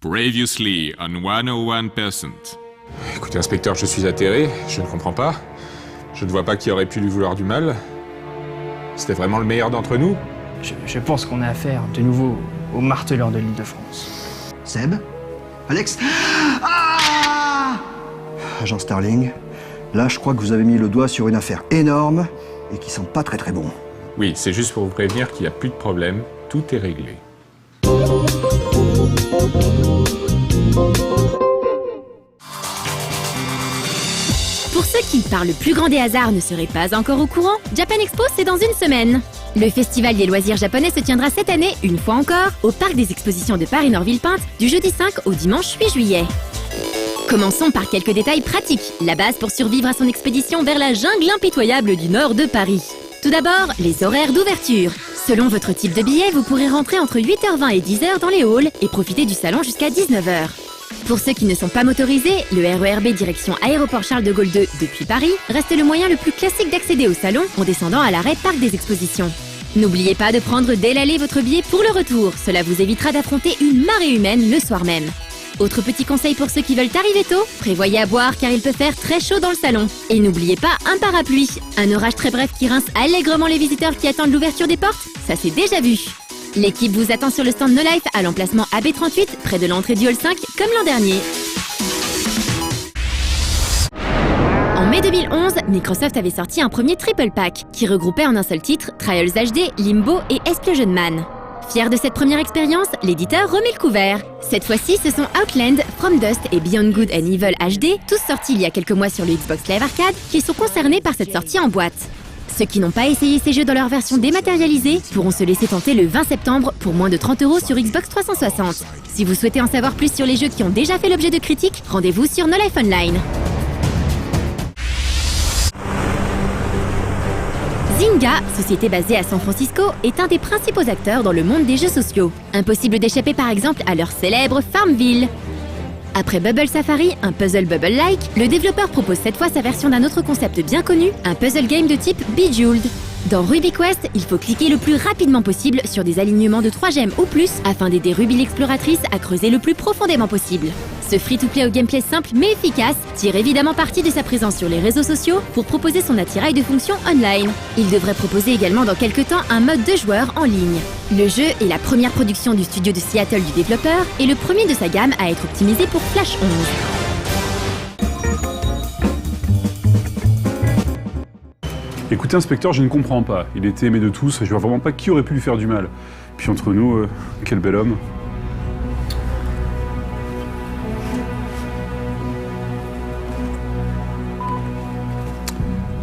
Previously on 101%. Écoutez, inspecteur, je suis atterré, je ne comprends pas. Je ne vois pas qui aurait pu lui vouloir du mal. C'était vraiment le meilleur d'entre nous. Je pense qu'on a affaire, de nouveau, au marteleur de l'Île-de-France. Seb? Alex? Agent Starling, là je crois que vous avez mis le doigt sur une affaire énorme et qui sent pas très très bon. Oui, c'est juste pour vous prévenir qu'il n'y a plus de problème, tout est réglé. Pour ceux qui, par le plus grand des hasards, ne seraient pas encore au courant, Japan Expo, c'est dans une semaine. Le festival des loisirs japonais se tiendra cette année, une fois encore, au parc des expositions de Paris-Nord-Villepinte, du jeudi 5 au dimanche 8 juillet. Commençons par quelques détails pratiques, la base pour survivre à son expédition vers la jungle impitoyable du nord de Paris. Tout d'abord, les horaires d'ouverture. Selon votre type de billet, vous pourrez rentrer entre 8h20 et 10h dans les halls et profiter du salon jusqu'à 19h. Pour ceux qui ne sont pas motorisés, le RER B direction Aéroport Charles de Gaulle 2 depuis Paris reste le moyen le plus classique d'accéder au salon en descendant à l'arrêt Parc des Expositions. N'oubliez pas de prendre dès l'aller votre billet pour le retour, cela vous évitera d'affronter une marée humaine le soir même. Autre petit conseil pour ceux qui veulent arriver tôt, prévoyez à boire car il peut faire très chaud dans le salon. Et n'oubliez pas un parapluie, un orage très bref qui rince allègrement les visiteurs qui attendent l'ouverture des portes, ça c'est déjà vu. L'équipe vous attend sur le stand No Life à l'emplacement AB38, près de l'entrée du hall 5, comme l'an dernier. En mai 2011, Microsoft avait sorti un premier triple pack qui regroupait en un seul titre Trials HD, Limbo et Explosion Man. Fier de cette première expérience, l'éditeur remet le couvert. Cette fois-ci, ce sont Outland, From Dust et Beyond Good and Evil HD, tous sortis il y a quelques mois sur le Xbox Live Arcade, qui sont concernés par cette sortie en boîte. Ceux qui n'ont pas essayé ces jeux dans leur version dématérialisée pourront se laisser tenter le 20 septembre pour moins de 30 € sur Xbox 360. Si vous souhaitez en savoir plus sur les jeux qui ont déjà fait l'objet de critiques, rendez-vous sur No Life Online. Zynga, société basée à San Francisco, est un des principaux acteurs dans le monde des jeux sociaux. Impossible d'échapper par exemple à leur célèbre Farmville. Après Bubble Safari, un puzzle bubble-like, le développeur propose cette fois sa version d'un autre concept bien connu, un puzzle game de type Bejeweled. Dans Ruby Quest, il faut cliquer le plus rapidement possible sur des alignements de 3 gemmes ou plus afin d'aider Ruby l'exploratrice à creuser le plus profondément possible. Ce free-to-play au gameplay simple mais efficace tire évidemment parti de sa présence sur les réseaux sociaux pour proposer son attirail de fonctions online. Il devrait proposer également dans quelques temps un mode de joueur en ligne. Le jeu est la première production du studio de Seattle du développeur et le premier de sa gamme à être optimisé pour Flash 11. Écoutez, inspecteur, je ne comprends pas. Il était aimé de tous et je vois vraiment pas qui aurait pu lui faire du mal. Puis entre nous, quel bel homme.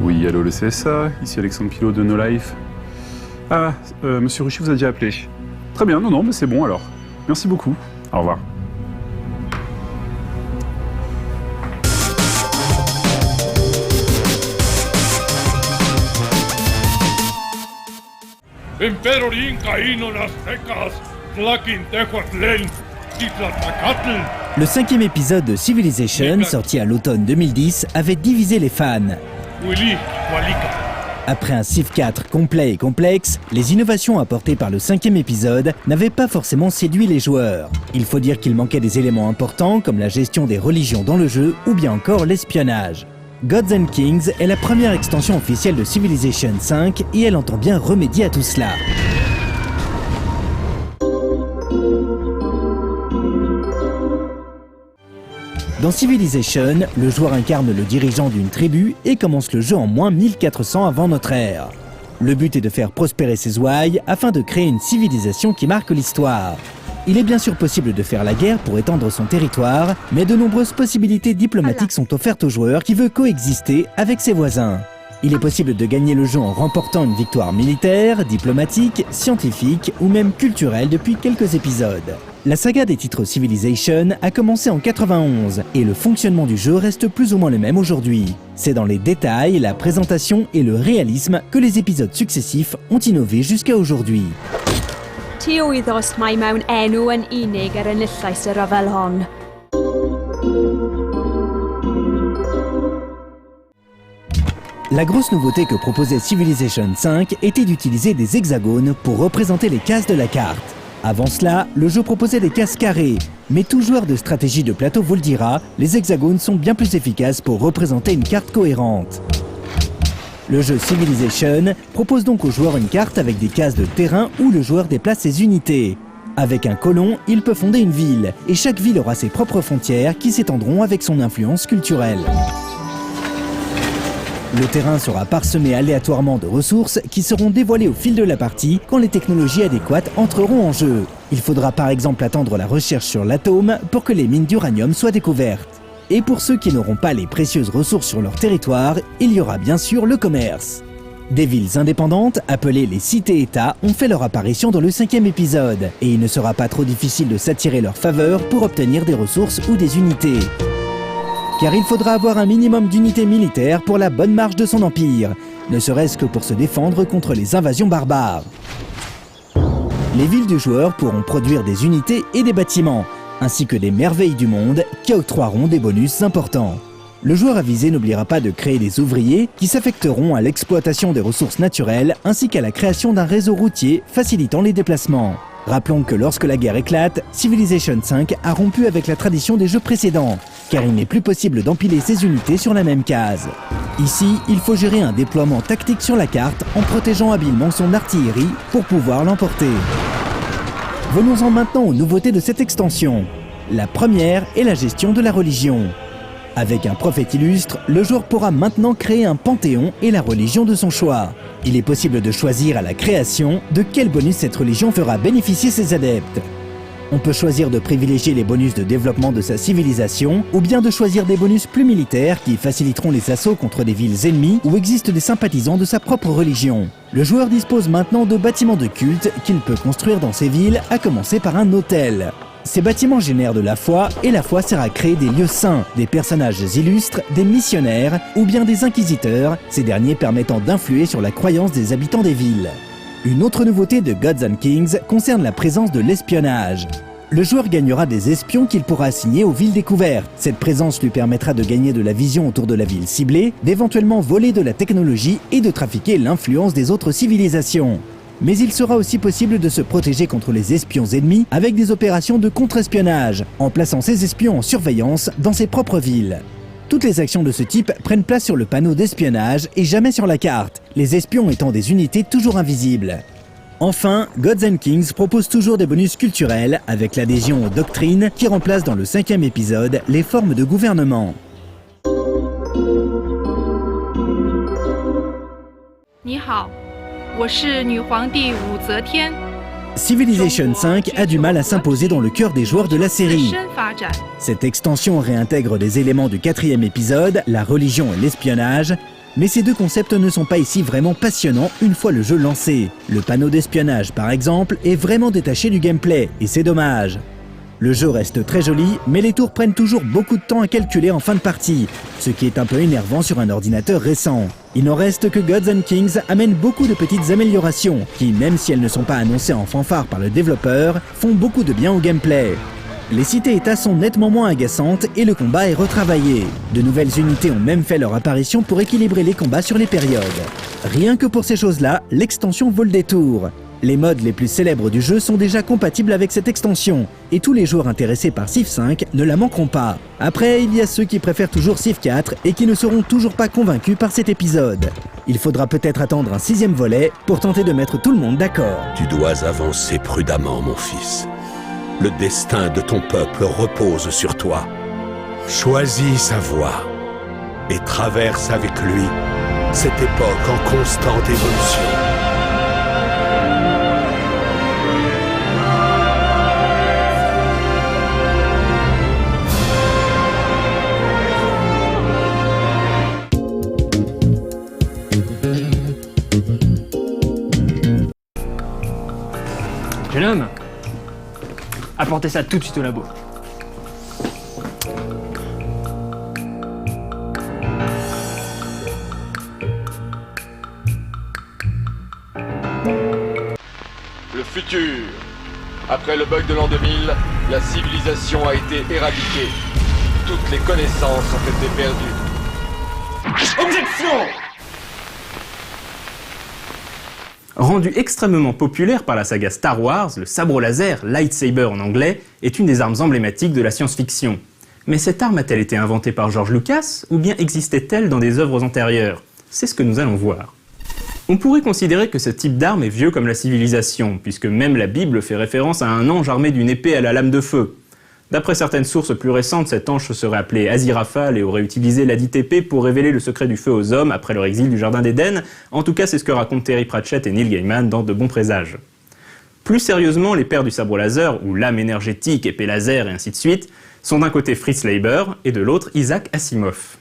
Oui, allô le CSA, ici Alexandre Pilot de No Life. Ah, monsieur Ruchy vous a déjà appelé. Très bien, non, mais c'est bon alors. Merci beaucoup. Au revoir. Le 5e épisode de Civilization, sorti à l'automne 2010, avait divisé les fans. Après un Civ 4 complet et complexe, les innovations apportées par le 5e épisode n'avaient pas forcément séduit les joueurs. Il faut dire qu'il manquait des éléments importants comme la gestion des religions dans le jeu ou bien encore l'espionnage. Gods and Kings est la première extension officielle de Civilization 5 et elle entend bien remédier à tout cela. Dans Civilization, le joueur incarne le dirigeant d'une tribu et commence le jeu en moins 1400 avant notre ère. Le but est de faire prospérer ses ouailles afin de créer une civilisation qui marque l'histoire. Il est bien sûr possible de faire la guerre pour étendre son territoire, mais de nombreuses possibilités diplomatiques sont offertes au joueur qui veut coexister avec ses voisins. Il est possible de gagner le jeu en remportant une victoire militaire, diplomatique, scientifique ou même culturelle depuis quelques épisodes. La saga des titres Civilization a commencé en 91 et le fonctionnement du jeu reste plus ou moins le même aujourd'hui. C'est dans les détails, la présentation et le réalisme que les épisodes successifs ont innové jusqu'à aujourd'hui. La grosse nouveauté que proposait Civilization 5 était d'utiliser des hexagones pour représenter les cases de la carte. Avant cela, le jeu proposait des cases carrées, mais tout joueur de stratégie de plateau vous le dira, les hexagones sont bien plus efficaces pour représenter une carte cohérente. Le jeu Civilization propose donc au joueur une carte avec des cases de terrain où le joueur déplace ses unités. Avec un colon, il peut fonder une ville, et chaque ville aura ses propres frontières qui s'étendront avec son influence culturelle. Le terrain sera parsemé aléatoirement de ressources qui seront dévoilées au fil de la partie quand les technologies adéquates entreront en jeu. Il faudra par exemple attendre la recherche sur l'atome pour que les mines d'uranium soient découvertes. Et pour ceux qui n'auront pas les précieuses ressources sur leur territoire, il y aura bien sûr le commerce. Des villes indépendantes, appelées les cités-États, ont fait leur apparition dans le 5e épisode, et il ne sera pas trop difficile de s'attirer leur faveur pour obtenir des ressources ou des unités. Car il faudra avoir un minimum d'unités militaires pour la bonne marche de son empire, ne serait-ce que pour se défendre contre les invasions barbares. Les villes du joueur pourront produire des unités et des bâtiments, ainsi que des merveilles du monde qui octroieront des bonus importants. Le joueur avisé n'oubliera pas de créer des ouvriers qui s'affecteront à l'exploitation des ressources naturelles ainsi qu'à la création d'un réseau routier facilitant les déplacements. Rappelons que lorsque la guerre éclate, Civilization V a rompu avec la tradition des jeux précédents, car il n'est plus possible d'empiler ses unités sur la même case. Ici, il faut gérer un déploiement tactique sur la carte en protégeant habilement son artillerie pour pouvoir l'emporter. Venons-en maintenant aux nouveautés de cette extension. La première est la gestion de la religion. Avec un prophète illustre, le joueur pourra maintenant créer un panthéon et la religion de son choix. Il est possible de choisir à la création de quel bonus cette religion fera bénéficier ses adeptes. On peut choisir de privilégier les bonus de développement de sa civilisation ou bien de choisir des bonus plus militaires qui faciliteront les assauts contre des villes ennemies où existent des sympathisants de sa propre religion. Le joueur dispose maintenant de bâtiments de culte qu'il peut construire dans ces villes, à commencer par un hôtel. Ces bâtiments génèrent de la foi et la foi sert à créer des lieux saints, des personnages illustres, des missionnaires ou bien des inquisiteurs, ces derniers permettant d'influer sur la croyance des habitants des villes. Une autre nouveauté de Gods and Kings concerne la présence de l'espionnage. Le joueur gagnera des espions qu'il pourra assigner aux villes découvertes. Cette présence lui permettra de gagner de la vision autour de la ville ciblée, d'éventuellement voler de la technologie et de trafiquer l'influence des autres civilisations. Mais il sera aussi possible de se protéger contre les espions ennemis avec des opérations de contre-espionnage, en plaçant ces espions en surveillance dans ses propres villes. Toutes les actions de ce type prennent place sur le panneau d'espionnage et jamais sur la carte, les espions étant des unités toujours invisibles. Enfin, Gods and Kings propose toujours des bonus culturels avec l'adhésion aux doctrines qui remplacent dans le 5e épisode les formes de gouvernement. Civilization V a du mal à s'imposer dans le cœur des joueurs de la série. Cette extension réintègre des éléments du 4e épisode, la religion et l'espionnage, mais ces deux concepts ne sont pas ici vraiment passionnants une fois le jeu lancé. Le panneau d'espionnage, par exemple, est vraiment détaché du gameplay, et c'est dommage. Le jeu reste très joli, mais les tours prennent toujours beaucoup de temps à calculer en fin de partie, ce qui est un peu énervant sur un ordinateur récent. Il n'en reste que Gods and Kings amène beaucoup de petites améliorations, qui, même si elles ne sont pas annoncées en fanfare par le développeur, font beaucoup de bien au gameplay. Les cités-États sont nettement moins agaçantes et le combat est retravaillé. De nouvelles unités ont même fait leur apparition pour équilibrer les combats sur les périodes. Rien que pour ces choses-là, l'extension vaut le détour. Les modes les plus célèbres du jeu sont déjà compatibles avec cette extension, et tous les joueurs intéressés par Civ 5 ne la manqueront pas. Après, il y a ceux qui préfèrent toujours Civ 4 et qui ne seront toujours pas convaincus par cet épisode. Il faudra peut-être attendre un 6e volet pour tenter de mettre tout le monde d'accord. Tu dois avancer prudemment, mon fils. Le destin de ton peuple repose sur toi. Choisis sa voie et traverse avec lui cette époque en constante évolution. Jeune homme, apportez ça tout de suite au labo. Le futur. Après le bug de l'an 2000, la civilisation a été éradiquée. Toutes les connaissances ont été perdues. Objection! Rendu extrêmement populaire par la saga Star Wars, le sabre laser, lightsaber en anglais, est une des armes emblématiques de la science-fiction. Mais cette arme a-t-elle été inventée par George Lucas, ou bien existait-elle dans des œuvres antérieures? C'est ce que nous allons voir. On pourrait considérer que ce type d'arme est vieux comme la civilisation, puisque même la Bible fait référence à un ange armé d'une épée à la lame de feu. D'après certaines sources plus récentes, cet ange se serait appelé Aziraphale et aurait utilisé ladite épée pour révéler le secret du feu aux hommes après leur exil du Jardin d'Éden. En tout cas, c'est ce que racontent Terry Pratchett et Neil Gaiman dans De bons présages. Plus sérieusement, les pères du sabre laser, ou lame énergétique, épée laser et ainsi de suite, sont d'un côté Fritz Leiber et de l'autre Isaac Asimov.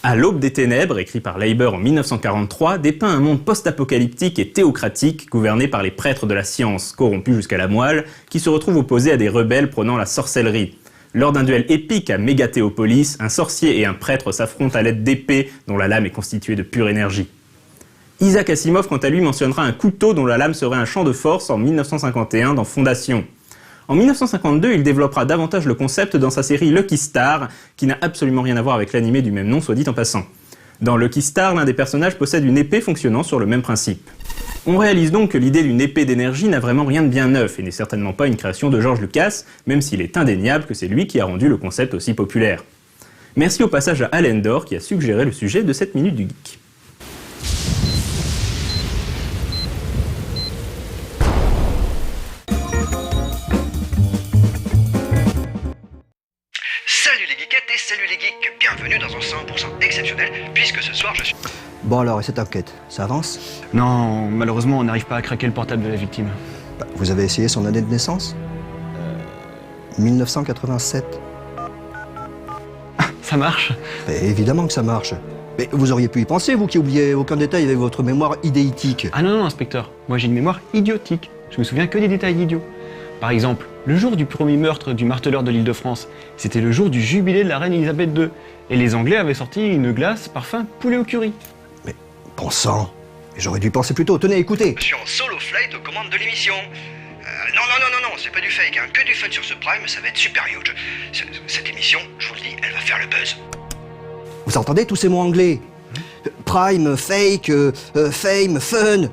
À l'aube des ténèbres, écrit par Leiber en 1943, dépeint un monde post-apocalyptique et théocratique gouverné par les prêtres de la science, corrompus jusqu'à la moelle, qui se retrouvent opposés à des rebelles prônant la sorcellerie. Lors d'un duel épique à Mégathéopolis, un sorcier et un prêtre s'affrontent à l'aide d'épées dont la lame est constituée de pure énergie. Isaac Asimov, quant à lui, mentionnera un couteau dont la lame serait un champ de force en 1951 dans Fondation. En 1952, il développera davantage le concept dans sa série Lucky Star, qui n'a absolument rien à voir avec l'animé du même nom, soit dit en passant. Dans Lucky Star, l'un des personnages possède une épée fonctionnant sur le même principe. On réalise donc que l'idée d'une épée d'énergie n'a vraiment rien de bien neuf, et n'est certainement pas une création de George Lucas, même s'il est indéniable que c'est lui qui a rendu le concept aussi populaire. Merci au passage à Allendor qui a suggéré le sujet de cette Minute du Geek. Salut les geeks, bienvenue dans un 100% exceptionnel, puisque ce soir je suis... Bon alors, et cette enquête, ça avance? Non, malheureusement, on n'arrive pas à craquer le portable de la victime. Vous avez essayé son année de naissance 1987. Ça marche? Évidemment que ça marche. Mais vous auriez pu y penser, vous qui oubliez aucun détail avec votre mémoire idéitique. Ah non, inspecteur, moi j'ai une mémoire idiotique. Je me souviens que des détails idiots. Par exemple, le jour du premier meurtre du marteleur de l'Île-de-France, c'était le jour du jubilé de la reine Elisabeth II. Et les Anglais avaient sorti une glace parfum poulet au curry. Mais bon sang, j'aurais dû penser plus tôt. Tenez, écoutez. Je suis en solo flight aux commandes de l'émission. Non, c'est pas du fake, hein. Que du fun sur ce Prime, ça va être super huge. Cette émission, je vous le dis, elle va faire le buzz. Vous entendez tous ces mots anglais? Prime, fake, fame, fun.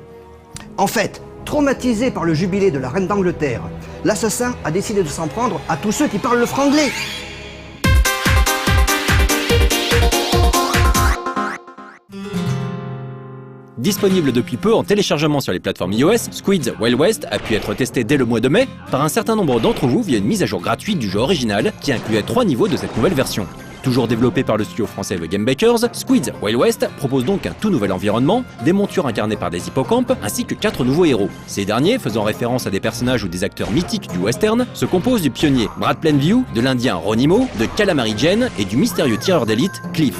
En fait, traumatisé par le jubilé de la reine d'Angleterre, l'assassin a décidé de s'en prendre à tous ceux qui parlent le franglais. Disponible depuis peu en téléchargement sur les plateformes iOS, Squid's Wild West a pu être testé dès le mois de mai par un certain nombre d'entre vous via une mise à jour gratuite du jeu original qui incluait 3 niveaux de cette nouvelle version. Toujours développé par le studio français The Game Bakers, Squid's Wild West propose donc un tout nouvel environnement, des montures incarnées par des hippocampes, ainsi que 4 nouveaux héros. Ces derniers, faisant référence à des personnages ou des acteurs mythiques du western, se composent du pionnier Brad Plainview, de l'indien Ronimo, de Calamari Jane et du mystérieux tireur d'élite Cliff.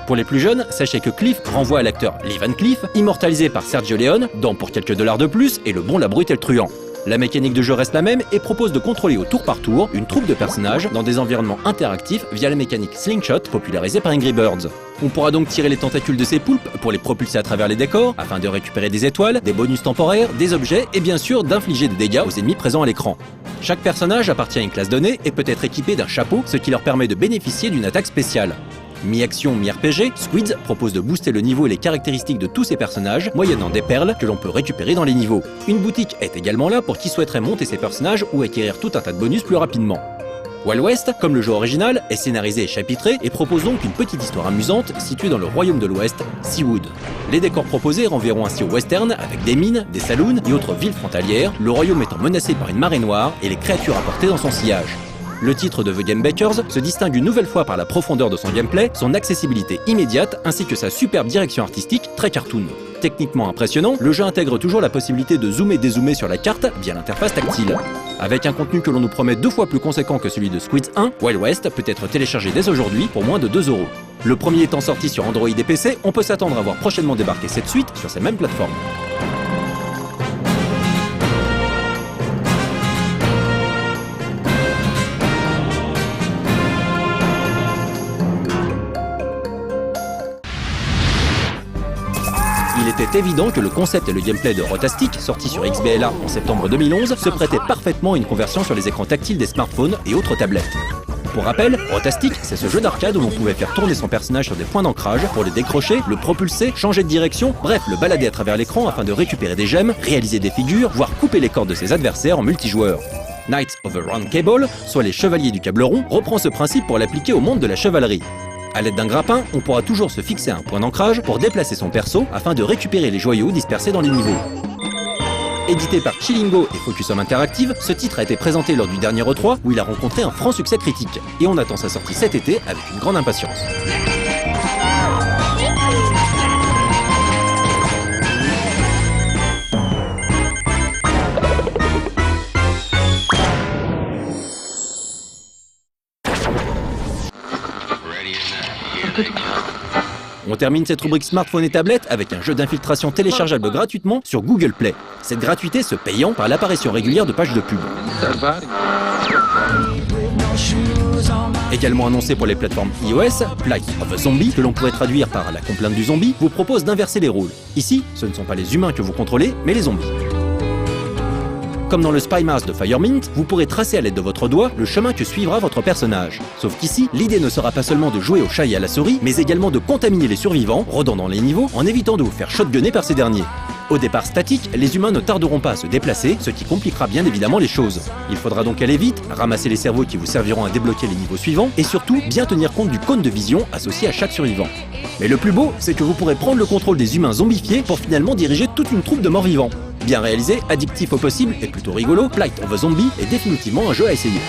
Pour les plus jeunes, sachez que Cliff renvoie à l'acteur Lee Van Cleef, immortalisé par Sergio Leone dans Pour quelques dollars de plus et Le Bon, la Brute et le Truand. La mécanique de jeu reste la même et propose de contrôler au tour par tour une troupe de personnages dans des environnements interactifs via la mécanique Slingshot popularisée par Angry Birds. On pourra donc tirer les tentacules de ces poulpes pour les propulser à travers les décors afin de récupérer des étoiles, des bonus temporaires, des objets et bien sûr d'infliger des dégâts aux ennemis présents à l'écran. Chaque personnage appartient à une classe donnée et peut être équipé d'un chapeau, ce qui leur permet de bénéficier d'une attaque spéciale. Mi-action, mi-RPG, Squids propose de booster le niveau et les caractéristiques de tous ces personnages, moyennant des perles que l'on peut récupérer dans les niveaux. Une boutique est également là pour qui souhaiterait monter ses personnages ou acquérir tout un tas de bonus plus rapidement. Wild West, comme le jeu original, est scénarisé et chapitré et propose donc une petite histoire amusante située dans le royaume de l'Ouest, Seawood. Les décors proposés renverront ainsi au western avec des mines, des saloons et autres villes frontalières, le royaume étant menacé par une marée noire et les créatures apportées dans son sillage. Le titre de The Game Bakers se distingue une nouvelle fois par la profondeur de son gameplay, son accessibilité immédiate ainsi que sa superbe direction artistique très cartoon. Techniquement impressionnant, le jeu intègre toujours la possibilité de zoomer et dézoomer sur la carte via l'interface tactile. Avec un contenu que l'on nous promet 2 fois plus conséquent que celui de Squids 1, Wild West peut être téléchargé dès aujourd'hui pour moins de 2 €. Le premier étant sorti sur Android et PC, on peut s'attendre à voir prochainement débarquer cette suite sur ces mêmes plateformes. Il était évident que le concept et le gameplay de Rotastic, sorti sur XBLA en septembre 2011, se prêtaient parfaitement à une conversion sur les écrans tactiles des smartphones et autres tablettes. Pour rappel, Rotastic, c'est ce jeu d'arcade où l'on pouvait faire tourner son personnage sur des points d'ancrage pour les décrocher, le propulser, changer de direction, bref, le balader à travers l'écran afin de récupérer des gemmes, réaliser des figures, voire couper les cordes de ses adversaires en multijoueur. Knights of the Round Cable, soit les chevaliers du câble rond, reprend ce principe pour l'appliquer au monde de la chevalerie. A l'aide d'un grappin, on pourra toujours se fixer à un point d'ancrage pour déplacer son perso afin de récupérer les joyaux dispersés dans les niveaux. Édité par Chilingo et Focus Home Interactive, ce titre a été présenté lors du dernier E3 où il a rencontré un franc succès critique. Et on attend sa sortie cet été avec une grande impatience. On termine cette rubrique smartphone et tablette avec un jeu d'infiltration téléchargeable gratuitement sur Google Play. Cette gratuité se payant par l'apparition régulière de pages de pub. Également annoncé pour les plateformes iOS, Plight of a Zombie, que l'on pourrait traduire par la complainte du zombie, vous propose d'inverser les rôles. Ici, ce ne sont pas les humains que vous contrôlez, mais les zombies. Comme dans le Spy Mars de Firemint, vous pourrez tracer à l'aide de votre doigt le chemin que suivra votre personnage. Sauf qu'ici, l'idée ne sera pas seulement de jouer au chat et à la souris, mais également de contaminer les survivants, rôdant dans les niveaux, en évitant de vous faire shotgunner par ces derniers. Au départ statique, les humains ne tarderont pas à se déplacer, ce qui compliquera bien évidemment les choses. Il faudra donc aller vite, ramasser les cerveaux qui vous serviront à débloquer les niveaux suivants, et surtout bien tenir compte du cône de vision associé à chaque survivant. Mais le plus beau, c'est que vous pourrez prendre le contrôle des humains zombifiés pour finalement diriger toute une troupe de morts-vivants. Bien réalisé, addictif au possible et plutôt rigolo, Plight of a Zombie est définitivement un jeu à essayer.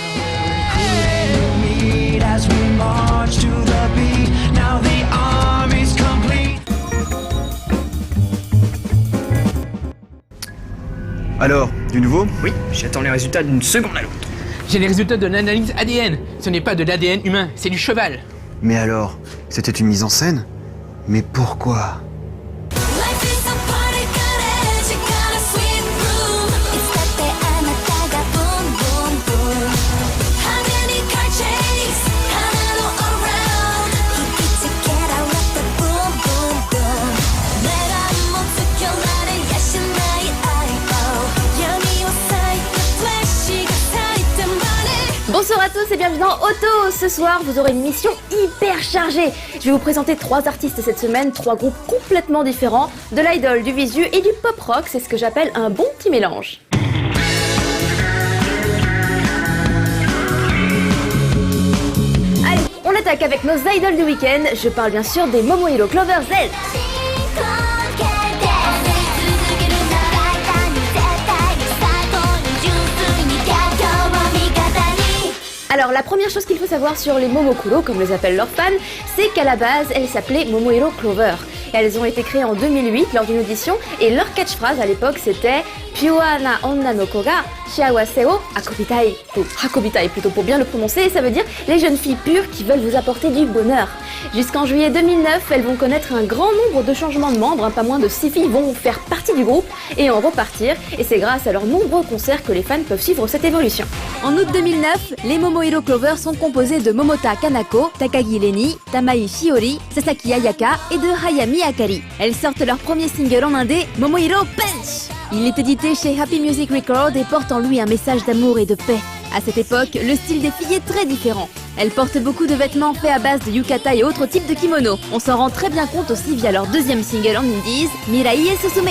Alors, du nouveau? Oui, j'attends les résultats d'une seconde à l'autre. J'ai les résultats de l'analyse ADN. Ce n'est pas de l'ADN humain, c'est du cheval. Mais alors, c'était une mise en scène? Mais pourquoi? Bonsoir à tous et bienvenue dans Auto. Ce soir, vous aurez une mission hyper chargée. Je vais vous présenter 3 artistes cette semaine, 3 groupes complètement différents, de l'idol, du visu et du pop rock. C'est ce que j'appelle un bon petit mélange. Allez, on attaque avec nos idols du week-end. Je parle bien sûr des Momohiro Clover Z. Alors la première chose qu'il faut savoir sur les Momokuro, comme les appellent leurs fans, c'est qu'à la base, elles s'appelaient Momohiro Clover. Elles ont été créées en 2008 lors d'une audition et leur catchphrase à l'époque c'était Pure na onna no ko ga shiawase wo hakobitai. Hakobitai plutôt pour bien le prononcer, ça veut dire les jeunes filles pures qui veulent vous apporter du bonheur. Jusqu'en juillet 2009, elles vont connaître un grand nombre de changements de membres, pas moins de 6 filles vont faire partie du groupe et en repartir, et c'est grâce à leurs nombreux concerts que les fans peuvent suivre cette évolution. En août 2009, les Momohiro Clover sont composés de Momota Kanako, Takagi Leni, Tamai Shiori, Sasaki Ayaka et de Hayami Akari. Elles sortent leur premier single en indé, Momohiro Punch. Il est édité chez Happy Music Records et porte en lui un message d'amour et de paix. À cette époque, le style des filles est très différent. Elles portent beaucoup de vêtements faits à base de yukata et autres types de kimono. On s'en rend très bien compte aussi via leur deuxième single en indies, Mirai e Susume.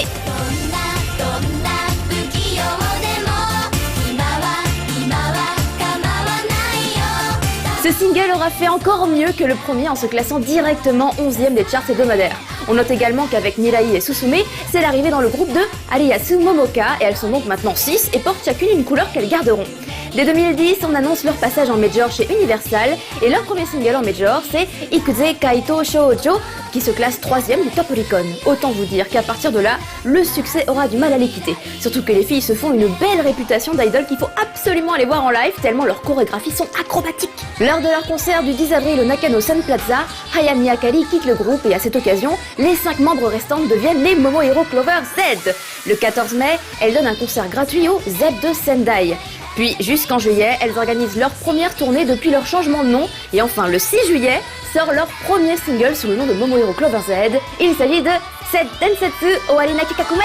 Ce single aura fait encore mieux que le premier en se classant directement 11e des charts hebdomadaires. On note également qu'avec Mirai et Susume, c'est l'arrivée dans le groupe de Ariyasu Momoka et elles sont donc maintenant 6 et portent chacune une couleur qu'elles garderont. Dès 2010, on annonce leur passage en major chez Universal et leur premier single en major c'est Ikuze Kaito Shoujo qui se classe 3e du Top Oricon. Autant vous dire qu'à partir de là, le succès aura du mal à les quitter. Surtout que les filles se font une belle réputation d'idol qu'il faut absolument aller voir en live tellement leurs chorégraphies sont acrobatiques. Lors de leur concert du 10 avril au Nakano Sun Plaza, Hayami Akari quitte le groupe et à cette occasion, les 5 membres restants deviennent les Momohiro Clover Z. Le 14 mai, elles donnent un concert gratuit au Z de Sendai. Puis jusqu'en juillet, elles organisent leur première tournée depuis leur changement de nom. Et enfin, le 6 juillet, sort leur premier single sous le nom de Momohiro Clover Z. Il s'agit de Set Densetsu Owari na Kikakumei.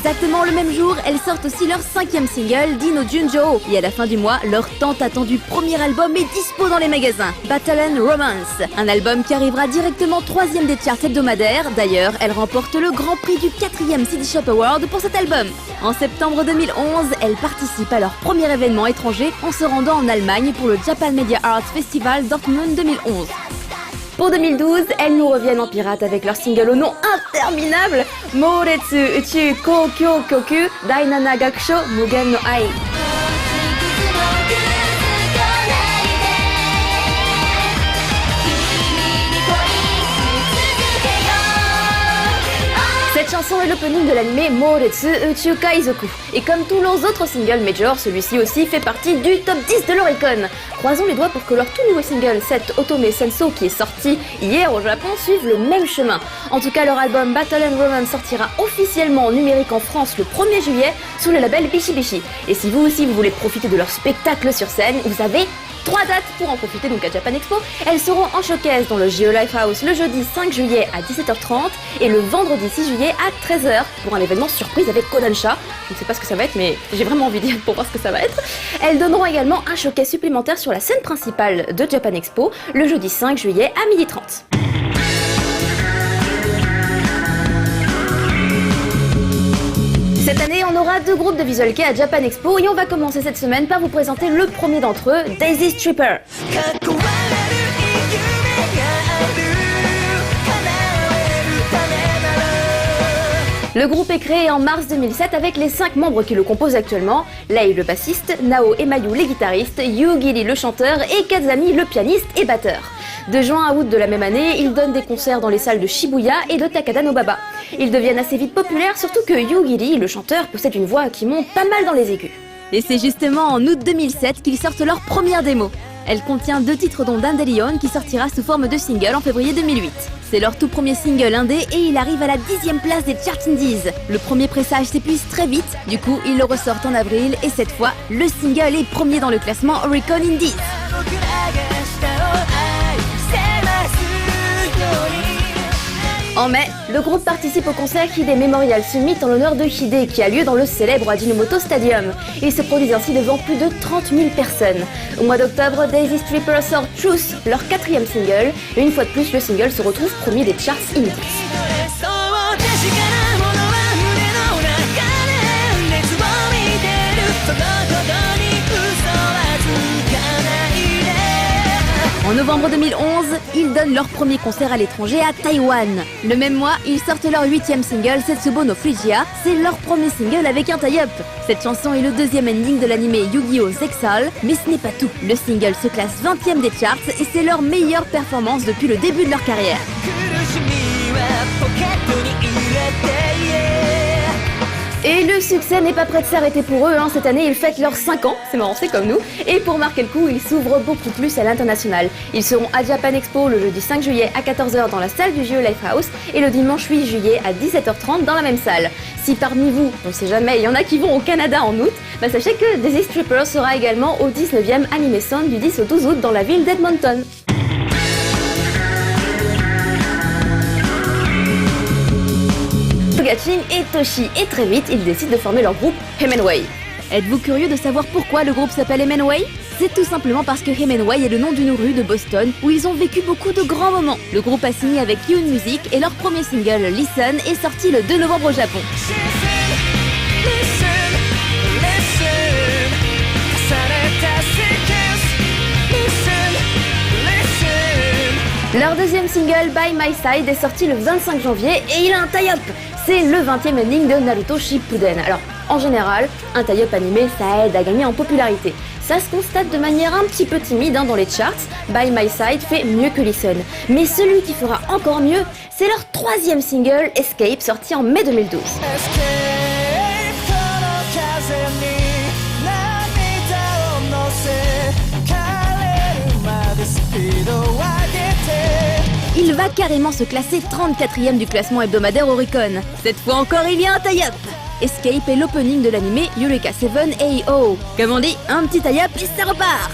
Exactement le même jour, elles sortent aussi leur 5e single, Dino Junjo. Et à la fin du mois, leur tant attendu premier album est dispo dans les magasins, Battle and Romance. Un album qui arrivera directement 3e des charts hebdomadaires. D'ailleurs, elle remporte le grand prix du 4e CD Shop Award pour cet album. En septembre 2011, elles participent à leur premier événement étranger en se rendant en Allemagne pour le Japan Media Arts Festival Dortmund 2011. Pour 2012, elles nous reviennent en pirate avec leur single au nom interminable, Moretsu Uchu Kokyo Kyoku Dainana Gakusho Mugen no Ai. Cette chanson est l'opening de l'anime Moretsu Uchu Kaizoku. Et comme tous leurs autres singles major, celui-ci aussi fait partie du top 10 de l'Oricon. Croisons les doigts pour que leur tout nouveau single, Set Otome Senso, qui est sorti hier au Japon, suive le même chemin. En tout cas, leur album Battle and Romance sortira officiellement en numérique en France le 1er juillet sous le label Bishi Bishi. Et si vous aussi vous voulez profiter de leur spectacle sur scène, vous avez 3 dates pour en profiter donc à Japan Expo. Elles seront en showcase dans le Geo Lifehouse le jeudi 5 juillet à 17h30 et le vendredi 6 juillet à 13h pour un événement surprise avec Kodansha. Je ne sais pas ce que ça va être mais j'ai vraiment envie d'y être pour voir ce que ça va être. Elles donneront également un showcase supplémentaire sur la scène principale de Japan Expo le jeudi 5 juillet à 12h30. Cette année, on aura 2 groupes de visual kei à Japan Expo et on va commencer cette semaine par vous présenter le premier d'entre eux, Daisy Stripper. Le groupe est créé en mars 2007 avec les 5 membres qui le composent actuellement, Lei le bassiste, Nao et Mayu les guitaristes, Yugiri le chanteur et Kazami le pianiste et batteur. De juin à août de la même année, ils donnent des concerts dans les salles de Shibuya et de Takada no Baba. Ils deviennent assez vite populaires, surtout que Yugiri, le chanteur, possède une voix qui monte pas mal dans les aigus. Et c'est justement en août 2007 qu'ils sortent leur première démo. Elle contient 2 titres dont Dandelion qui sortira sous forme de single en février 2008. C'est leur tout premier single indé et il arrive à la 10e place des charts indies. Le premier pressage s'épuise très vite, du coup ils le ressortent en avril et cette fois, le single est premier dans le classement Oricon Indies. En mai, le groupe participe au concert Hide Memorial Summit en l'honneur de Hide qui a lieu dans le célèbre Ajinomoto Stadium. Ils se produisent ainsi devant plus de 30 000 personnes. Au mois d'octobre, Daisy Stripper sort Truth, leur 4e single, et une fois de plus, le single se retrouve premier des charts indies. En novembre 2011, ils donnent leur premier concert à l'étranger à Taïwan. Le même mois, ils sortent leur 8e single, Setsubo no Phrygia. C'est leur premier single avec un tie-up. Cette chanson est le 2e ending de l'anime Yu-Gi-Oh! Zexal, mais ce n'est pas tout. Le single se classe 20e des charts et c'est leur meilleure performance depuis le début de leur carrière. Et le succès n'est pas prêt de s'arrêter pour eux, cette année ils fêtent leurs 5 ans, c'est marrant, c'est comme nous, et pour marquer le coup, ils s'ouvrent beaucoup plus à l'international. Ils seront à Japan Expo le jeudi 5 juillet à 14h dans la salle du Geo Lifehouse et le dimanche 8 juillet à 17h30 dans la même salle. Si parmi vous, on sait jamais, il y en a qui vont au Canada en août, sachez que Daisy Stripper sera également au 19e Anime Sound du 10 au 12 août dans la ville d'Edmonton. Gachin et Toshi, et très vite, ils décident de former leur groupe Hemenway. Êtes-vous curieux de savoir pourquoi le groupe s'appelle Hemenway ? C'est tout simplement parce que Hemenway est le nom d'une rue de Boston où ils ont vécu beaucoup de grands moments. Le groupe a signé avec Yoon Music et leur premier single, Listen, est sorti le 2 novembre au Japon. Leur deuxième single, By My Side, est sorti le 25 janvier et il a un tie-up. C'est le 20e ending de Naruto Shippuden. Alors, en général, un tie-up animé, ça aide à gagner en popularité. Ça se constate de manière un petit peu timide dans les charts. By My Side fait mieux que Listen. Mais celui qui fera encore mieux, c'est leur 3e single, Escape, sorti en mai 2012. Il va carrément se classer 34e du classement hebdomadaire Oricon. Cette fois encore, il y a un tie-up. Escape est l'opening de l'anime Eureka 7 AO. Comme on dit, un petit tie-up et ça repart.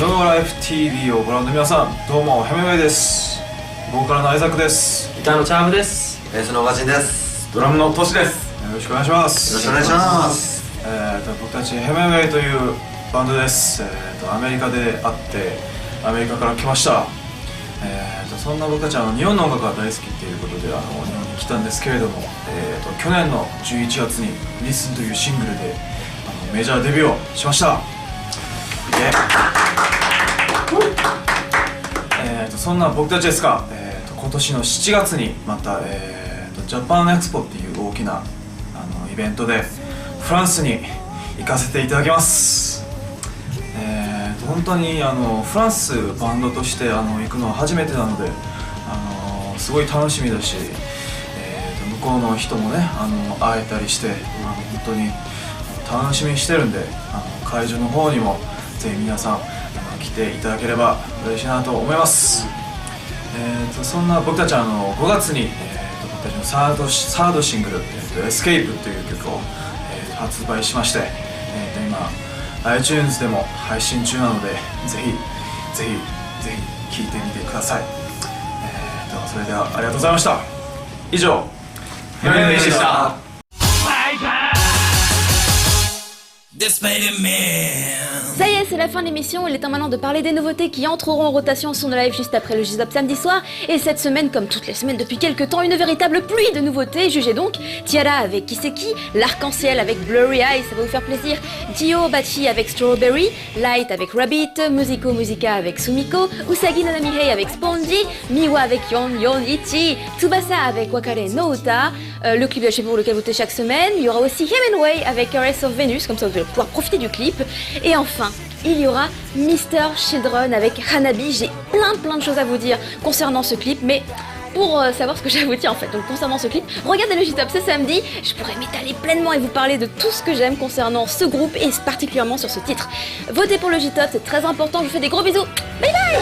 NoLife TV をご覧の皆さん、どうもヘメウェイです。ボーカルの相作です。ギターのチャームです。ベースのオガジンです。ドラムのトシです。よろしくお願いします。よろしくお願いします。僕たちヘメンウェイというバンドです。アメリカで会ってアメリカから来ました。そんな僕たちは日本の音楽が大好きっていうことで日本に来たんですけれども、去年の11月に「Listen」というシングルでメジャーデビューをしました。そんな僕たちですが、今年の7月にまた、ジャパンエクスポっていう大きなイベントでフランスに行かせていただきます。本当にフランスバンドとして行くのは初めてなので、すごい楽しみだし、向こうの人もね会えたりして、本当に楽しみにしてるんで、会場の方にもぜひ皆さん来ていただければ嬉しいなと思います。そんな僕たちは5月に、僕たちのサードシングル「Escape」という曲を、発売しまして、今 iTunes でも配信中なので、ぜひ聴いてみてください。それではありがとうございました。以上、ヘメンウェイでした。Ça y est, c'est la fin de l'émission. Il est temps maintenant de parler des nouveautés qui entreront en rotation sur nos lives juste après le J-Stop samedi soir. Et cette semaine, comme toutes les semaines depuis quelques temps, une véritable pluie de nouveautés. Jugez donc Tiara avec Kiseki, L'Arc-en-Ciel avec Blurry Eyes, ça va vous faire plaisir. Dio Bachi avec Strawberry, Light avec Rabbit, Musico Musica avec Sumiko, Usagi Nanamihei avec Spongy, Miwa avec Yon Ichi, Tsubasa avec Wakare no Uta, le clip de chez pour lequel vous votez chaque semaine. Il y aura aussi Hemingway avec Race of Venus, comme ça vous allez pouvoir profiter du clip. Et enfin, il y aura Mr. Children avec Hanabi. J'ai plein de choses à vous dire concernant ce clip, mais pour savoir ce que j'ai à vous dire en fait, donc concernant ce clip, regardez le J-Top ce samedi, je pourrais m'étaler pleinement et vous parler de tout ce que j'aime concernant ce groupe et particulièrement sur ce titre. Votez pour le J-Top, c'est très important, je vous fais des gros bisous, bye bye.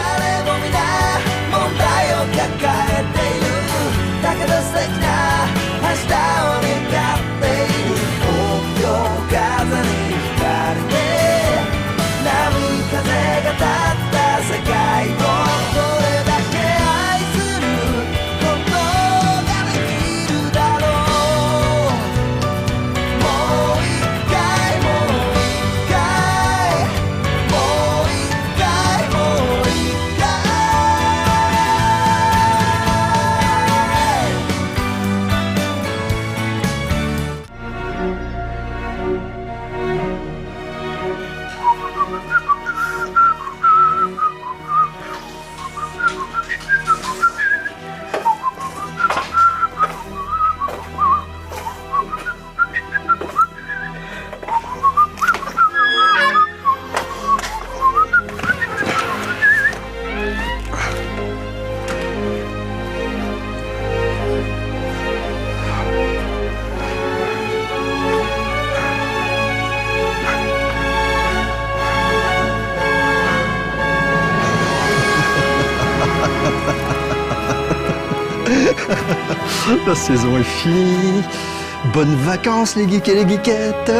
La saison est finie. Bonnes vacances les geeks et les geekettes.